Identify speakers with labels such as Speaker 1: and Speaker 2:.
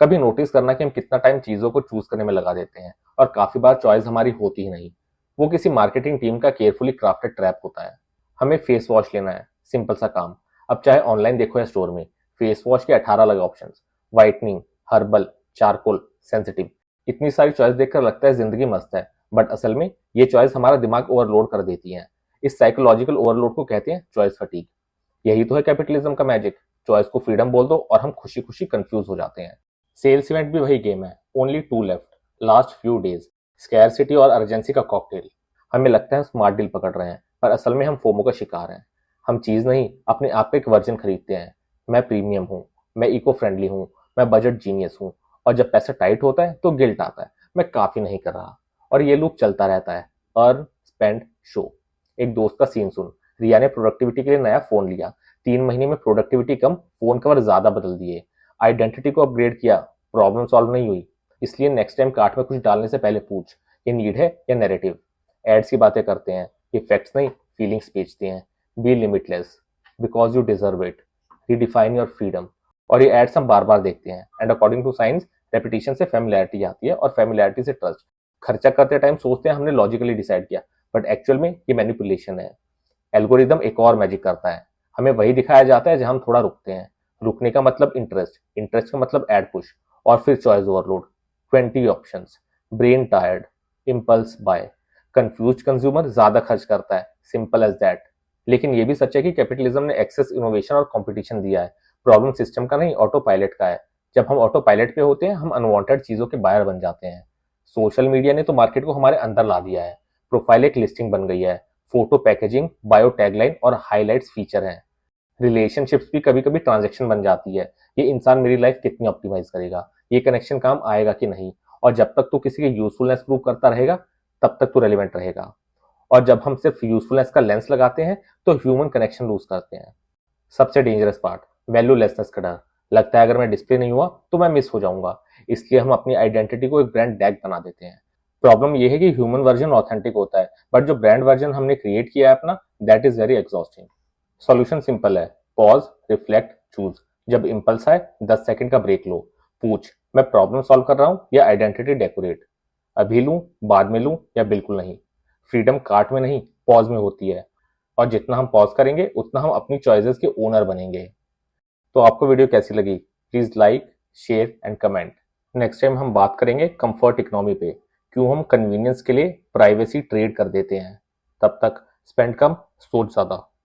Speaker 1: कभी नोटिस करना कि हम कितना टाइम चीजों को चूज करने में लगा देते हैं और काफी बार चॉइस हमारी होती ही नहीं। वो किसी मार्केटिंग टीम का केयरफुली क्राफ्टेड ट्रैप होता है। हमें फेस वॉश लेना है, सिंपल सा काम। अब चाहे ऑनलाइन देखो या स्टोर में, फेस वॉश के 18 अलग option, whitening, herbal, charcoal, sensitive. इतनी सारी चॉइस देखकर लगता है जिंदगी मस्त है, बट असल में ये चॉइस हमारा दिमाग ओवरलोड कर देती है। इस साइकोलॉजिकल ओवरलोड को कहते हैं चॉइस फटीग। यही तो है कैपिटलिज्म का मैजिक। चॉइस को फ्रीडम बोल दो और हम खुशी खुशी कंफ्यूज हो जाते हैं। सेल्स इवेंट भी वही गेम है, only two left, last few days, scarcity और अर्जेंसी का कॉकटेल। हमें लगता है स्मार्ट डील पकड़ रहे हैं, पर असल में हम फोमो का शिकार हैं। हम चीज नहीं, अपने आप का एक वर्जन खरीदते हैं। मैं प्रीमियम हूँ, मैं इको फ्रेंडली हूँ, मैं बजट जीनियस हूँ। और जब पैसा टाइट होता है तो गिल्ट आता है, मैं काफी नहीं कर रहा। और ये लूप चलता रहता है। Earn, spend, show. एक दोस्त का सीन सुन। रिया ने प्रोडक्टिविटी के लिए नया फोन लिया। 3 महीने में प्रोडक्टिविटी कम, फोन कवर ज्यादा बदल दिए। आइडेंटिटी को अपग्रेड किया, प्रॉब्लम सॉल्व नहीं हुई। इसलिए नेक्स्ट टाइम कार्ट में कुछ डालने से पहले पूछ, ये नीड है या नैरेटिव। एड्स की बातें करते हैं, ये फैक्ट्स नहीं, फीलिंग्स बेचते हैं। Be limitless, because you deserve it, redefine your freedom. और ये एड्स हम बार बार देखते हैं, and according to science repetition से फेमिलियरिटी आती है और फेमिलियरिटी से ट्रस्ट। खर्चा करते टाइम सोचते हैं हमने लॉजिकली डिसाइड किया, बट एक्चुअल में ये मैनिपुलेशन है। एल्गोरिदम एक और मैजिक करता है। हमें वही दिखाया जाता है जहां हम थोड़ा रुकते हैं। रुकने का मतलब इंटरेस्ट, इंटरेस्ट का मतलब एड पुश, और फिर choice overload. 20 options, brain tired, impulse buy. Confuse consumer ज्यादा खर्च करता है, सिंपल एज दैट। लेकिन ये भी सच है कि कैपिटलिज्म ने एक्सेस, इनोवेशन और कंपटीशन दिया है। प्रॉब्लम सिस्टम का नहीं, ऑटो पायलट का है। जब हम ऑटो पायलट पे होते हैं, हम अनवांटेड चीजों के बायर बन जाते हैं। सोशल मीडिया ने तो मार्केट को हमारे अंदर ला दिया है। प्रोफाइल एक लिस्टिंग बन गई है, फोटो पैकेजिंग, बायो टैगलाइन और हाइलाइट्स फीचर हैं। रिलेशनशिप्स भी कभी कभी ट्रांजेक्शन बन जाती है। ये इंसान मेरी लाइफ कितनी ऑप्टिमाइज करेगा, ये कनेक्शन काम आएगा कि नहीं। और जब तक तू किसी की यूजफुलनेस प्रूव करता रहेगा, तब तक तू रेलिवेंट रहेगा। और जब हम सिर्फ यूजफुलनेस का लेंस लगाते हैं, तो ह्यूमन कनेक्शन लूज करते हैं। सबसे डेंजरस पार्ट, वैल्यूलेसनेस का डर। लगता है अगर मैं डिस्प्ले नहीं हुआ तो मैं मिस हो जाऊंगा। इसलिए हम अपनी आइडेंटिटी को एक ब्रांड टैग बना देते हैं। प्रॉब्लम यह है कि ह्यूमन वर्जन ऑथेंटिक होता है, बट जो ब्रांड वर्जन हमने क्रिएट किया है अपना, that is very exhausting. Solution simple है, पॉज, रिफ्लेक्ट, चूज। जब इंपल्स आए 10 सेकंड का ब्रेक लो। पूछ, मैं प्रॉब्लम सॉल्व कर रहा हूं या आइडेंटिटी डेकोरेट? अभी लूं, बाद में लूं या बिल्कुल नहीं? फ्रीडम कार्ट में नहीं, पॉज में होती है। और जितना हम पॉज करेंगे उतना हम अपनी चॉइसेस के ओनर बनेंगे। तो आपको वीडियो कैसी लगी? Please like, share and comment. Next time हम बात करेंगे कंफर्ट इकोनॉमी पे, क्यों हम कन्वीनियंस के लिए प्राइवेसी ट्रेड कर देते हैं। तब तक स्पेंड कम, सोच ज्यादा।